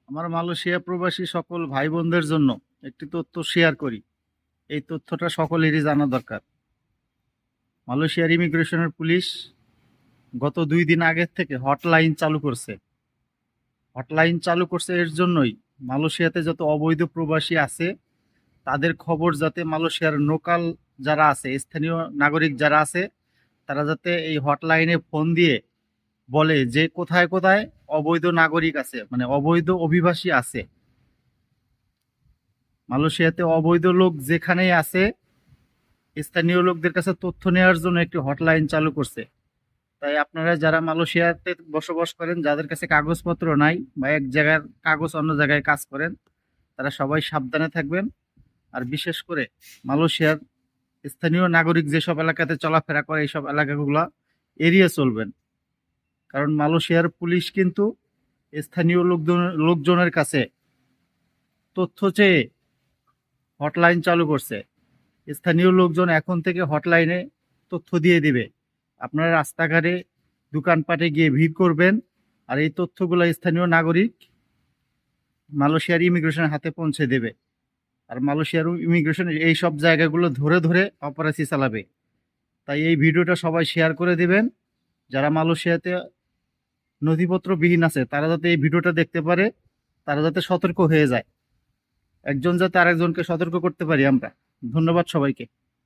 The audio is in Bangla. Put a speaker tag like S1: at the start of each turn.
S1: আমার মালয়েশিয়া প্রবাসী সকল ভাই বোনদের জন্য একটি তথ্য শেয়ার করি। এই তথ্যটা সকলেরই জানা দরকার। মালয়েশিয়ার ইমিগ্রেশনের পুলিশ গত 2 দিন আগের থেকে হটলাইন চালু করছে এর জন্যই মালয়েশিয়াতে যত অবৈধ প্রবাসী আছে তাদের খবর যাতে মালয়েশিয়ার লোকাল যারা আছে, স্থানীয় নাগরিক যারা আছে, তারা যাতে এই হটলাইনে ফোন দিয়ে বলে যে কোথায় কোথায় অবৈধ নাগরিক আছে, মানে অবৈধ অভিবাসী আছে। মালয়েশিয়াতে অবৈধ লোক যেখানেই আছে স্থানীয় লোকদের কাছে তথ্য নেওয়ার জন্য একটি হটলাইন চালু করছে। তাই আপনারা যারা মালয়েশিয়াতে বসবাস করেন, যাদের কাছে কাগজপত্র নাই বা এক জায়গার কাগজ অন্য জায়গায় কাজ করেন, তারা সবাই সাবধানে থাকবেন। আর বিশেষ করে মালয়েশিয়ার স্থানীয় নাগরিক যেসব এলাকাতে চলাফেরা করে এইসব এলাকাগুলো এড়িয়ে চলবেন। কারণ মালয়েশিয়ার পুলিশ কিন্তু স্থানীয় লোকজনের কাছে তথ্য চেয়ে হটলাইন চালু করছে। স্থানীয় লোকজন এখন থেকে হটলাইনে তথ্য দিয়ে দিবে। আপনারা রাস্তাঘাটে দোকানপাটে গিয়ে ভিড় করবেন, আর এই তথ্যগুলো স্থানীয় নাগরিক মালয়েশিয়ার ইমিগ্রেশনের হাতে পৌঁছে দেবে। আর মালয়েশিয়ার ইমিগ্রেশন এই সব জায়গাগুলো ধরে ধরে অপারেশন চালাবে। তাই এই ভিডিওটা সবাই শেয়ার করে দিবেন। যারা মালয়েশিয়াতে নথিপত্রবিহীন আছে তারা যাতে এই ভিডিওটা দেখতে পারে, তারা যাতে সতর্ক হয়ে যায়। একজন যাতে আরেকজনকে সতর্ক করতে পারি আমরা। ধন্যবাদ সবাইকে।